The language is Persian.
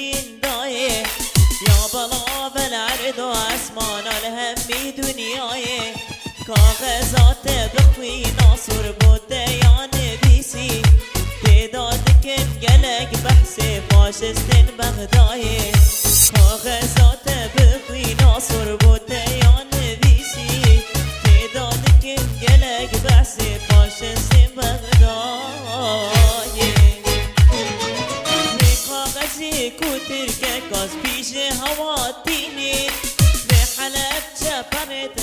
بخوين دايه يا بلا بالعرض واسمان الهم دنياي کاغذات بخوی ناصر بوده یا نویسی تعداد کن گلک بحث فاشستین بغدایه کاغذات بخوی ناصر بوده یا نویسی تعداد کن گلک بحث فاشستین بغدایه به کاغذی کوتر که کاز پیش هوا دینی به حلب چپرت